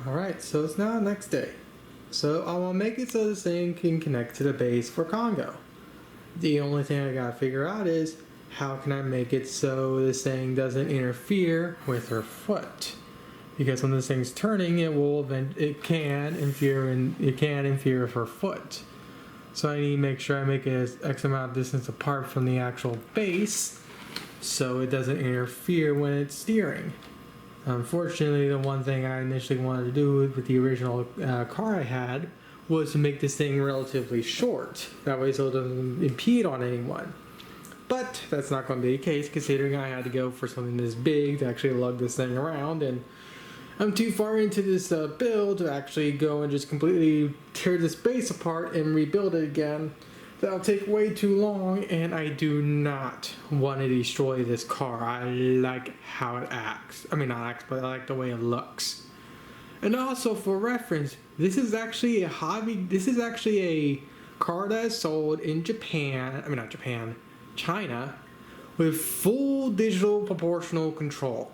Alright, so it's now the next day. So I want to make it so this thing can connect to the base for Kongou. The only thing I gotta figure out is how can I make it so this thing doesn't interfere with her foot. Because when this thing's turning, it can interfere with her foot. So I need to make sure I make it X amount of distance apart from the actual base so it doesn't interfere when it's steering. Unfortunately, the one thing I initially wanted to do with the original car I had was to make this thing relatively short. That way so it doesn't impede on anyone. But that's not going to be the case, considering I had to go for something this big to actually lug this thing around, and I'm too far into this build to actually go and just completely tear this base apart and rebuild it again. That'll take way too long, and I do not want to destroy this car. I like how it acts. I mean, not acts, but I like the way it looks. And also, for reference, this is actually a car that is sold in Japan. I mean, not Japan, China, with full digital proportional control.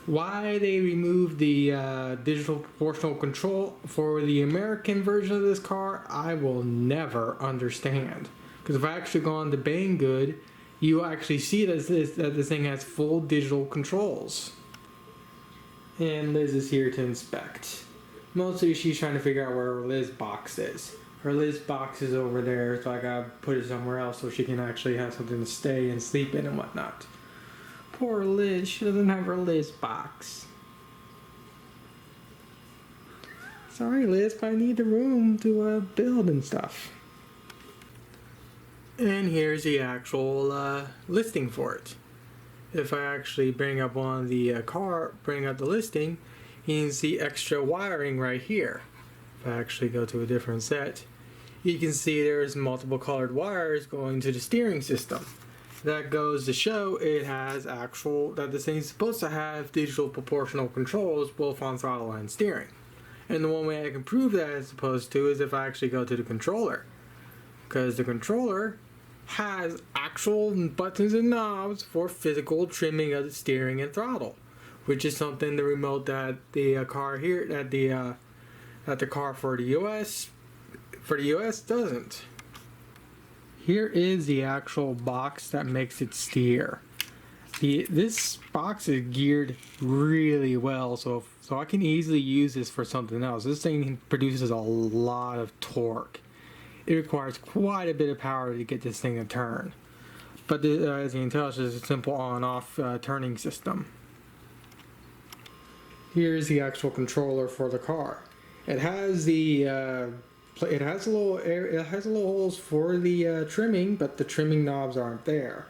Why they removed the digital proportional control for the American version of this car, I will never understand. Because if I actually go on to Banggood, you actually see that this thing has full digital controls. And Liz is here to inspect. Mostly she's trying to figure out where her Liz box is. Her Liz box is over there, so I gotta put it somewhere else so she can actually have something to stay and sleep in and whatnot. Poor Liz, she doesn't have her Liz box. Sorry Liz, but I need the room to build and stuff. And here's the actual listing for it. If I actually bring up on the bring up the listing, you can see extra wiring right here. If I actually go to a different set, you can see there's multiple colored wires going to the steering system. That goes to show that this thing's supposed to have digital proportional controls both on throttle and steering. And the one way I can prove that it's supposed to is if I actually go to the controller. Because the controller has actual buttons and knobs for physical trimming of the steering and throttle. Which is something the remote that the car for the US doesn't. Here is the actual box that makes it steer. This box is geared really well, so I can easily use this for something else. This thing produces a lot of torque. It requires quite a bit of power to get this thing to turn. But as you can tell, it's just a simple on-off turning system. Here's the actual controller for the car. It has little holes for the trimming, but the trimming knobs aren't there.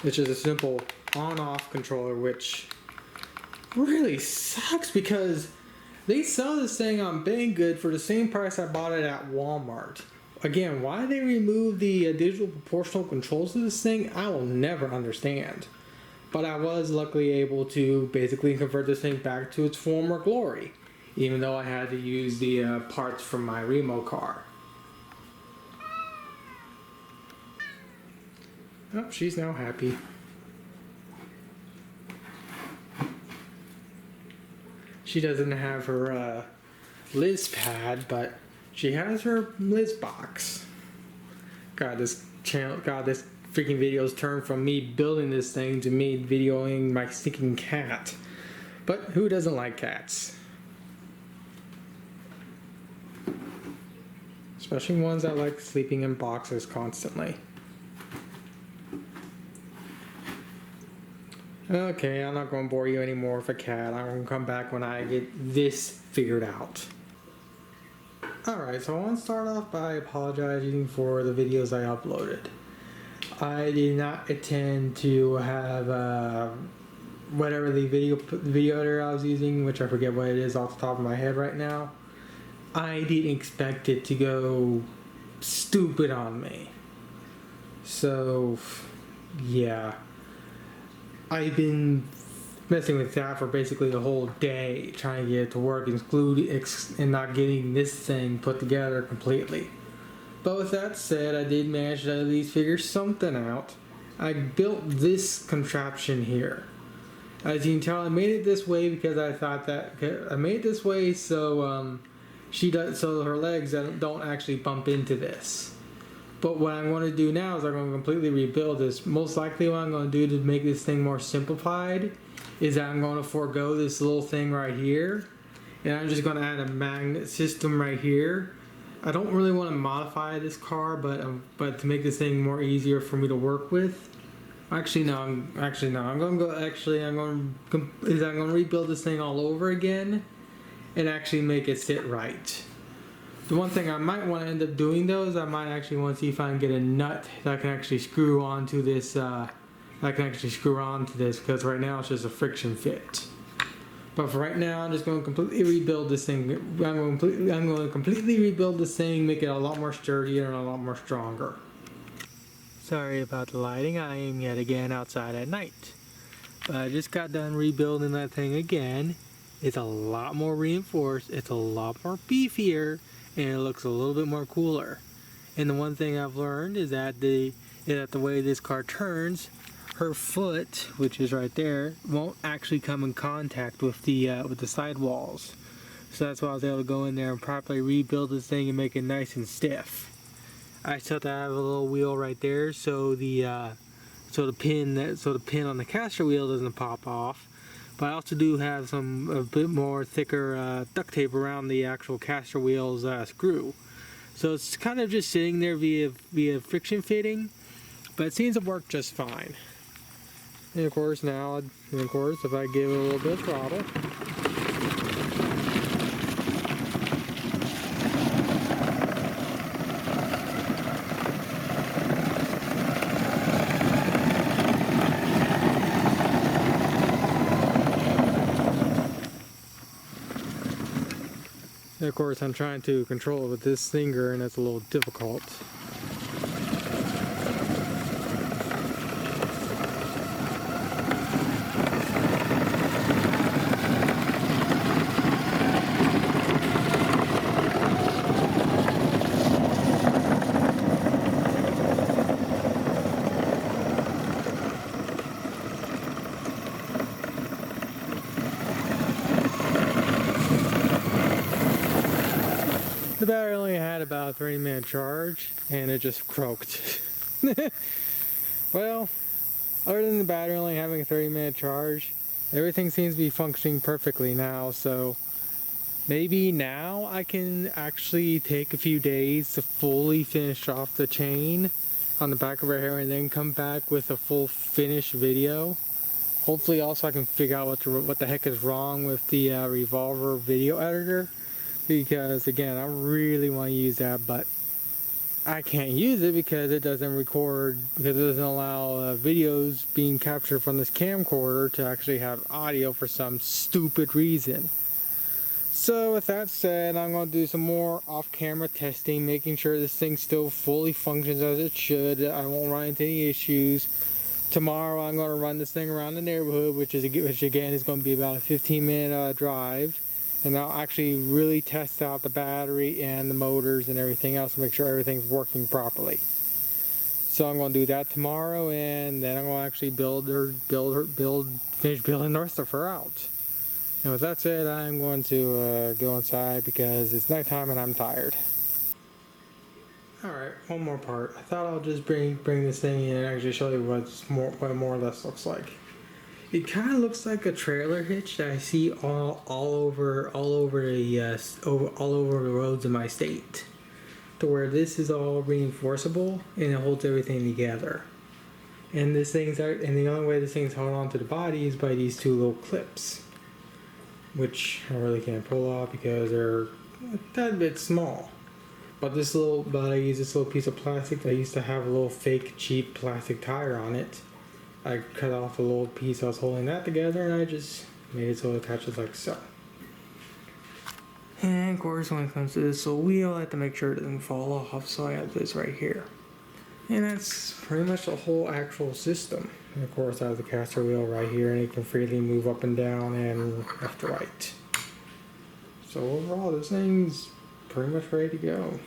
It's just a simple on-off controller, which really sucks because they sell this thing on Banggood for the same price I bought it at Walmart. Again, why they remove the digital proportional controls of this thing, I will never understand. But I was luckily able to basically convert this thing back to its former glory, even though I had to use the parts from my Remo car. Oh, she's now happy. She doesn't have her Liz pad, but she has her Liz box. God, this freaking video's turned from me building this thing to me videoing my stinking cat. But who doesn't like cats? Especially ones that like sleeping in boxes constantly. Okay, I'm not going to bore you anymore with a cat. I'm going to come back when I get this figured out. Alright, so I want to start off by apologizing for the videos I uploaded. I did not intend to have whatever the video editor I was using, which I forget what it is off the top of my head right now. I didn't expect it to go stupid on me. So, yeah. I've been messing with that for basically the whole day, trying to get it to work and not getting this thing put together completely. But with that said, I did manage to at least figure something out. I built this contraption here. As you can tell, I made it this way because I thought that I made it this way so so her legs don't actually bump into this. But what I'm going to do now is I'm going to completely rebuild this. Most likely what I'm going to do to make this thing more simplified is that I'm going to forego this little thing right here, and I'm just going to add a magnet system right here. I don't really want to modify this car, but to make this thing more easier for me to work with. I'm going to rebuild this thing all over again and actually make it sit right. The one thing I might want to end up doing though is I might actually want to see if I can get a nut that can actually screw onto this. Because right now it's just a friction fit. But for right now, I'm just going to completely rebuild this thing. I'm going to completely rebuild this thing, make it a lot more sturdier and a lot more stronger. Sorry about the lighting. I am yet again outside at night. But I just got done rebuilding that thing again. It's a lot more reinforced. It's a lot more beefier, and it looks a little bit more cooler. And the one thing I've learned is that the way this car turns, her foot, which is right there, won't actually come in contact with the sidewalls. So that's why I was able to go in there and properly rebuild this thing and make it nice and stiff. I still have to have a little wheel right there so the pin on the caster wheel doesn't pop off. But I also do have a bit more thicker duct tape around the actual caster wheel's screw. So it's kind of just sitting there via friction fitting, but it seems to work just fine. And of course if I give it a little bit of throttle, and of course I'm trying to control it with this finger, and it's a little difficult. The battery only had about a 30-minute charge, and it just croaked. Well, other than the battery only having a 30-minute charge, everything seems to be functioning perfectly now, so maybe now I can actually take a few days to fully finish off the chain on the back of her hair and then come back with a full finished video. Hopefully also I can figure out what the heck is wrong with the Revolver video editor. Because again, I really want to use that, but I can't use it because it doesn't record, because it doesn't allow videos being captured from this camcorder to actually have audio for some stupid reason. So with that said, I'm going to do some more off-camera testing, making sure this thing still fully functions as it should. I won't run into any issues. Tomorrow I'm going to run this thing around the neighborhood, which again is going to be about a 15-minute drive. And I'll actually really test out the battery and the motors and everything else to make sure everything's working properly. So I'm going to do that tomorrow, and then I'm going to actually finish building the rest of her out. And with that said, I'm going to go inside because it's nighttime and I'm tired. Alright, one more part. I thought I'll just bring this thing in and actually show you what it more or less looks like. It kind of looks like a trailer hitch that I see all over the roads in my state, to where this is all reinforceable and it holds everything together. And the only way this thing's held onto the body is by these two little clips, which I really can't pull off because they're a tad bit small. But I use this little piece of plastic. I used to have a little fake cheap plastic tire on it. I cut off a little piece I was holding that together, and I just made it so it attaches like so. And of course, when it comes to this little wheel, I have to make sure it doesn't fall off, so I have this right here. And that's pretty much the whole actual system. And of course, I have the caster wheel right here, and it can freely move up and down and left to right. So overall, this thing's pretty much ready to go.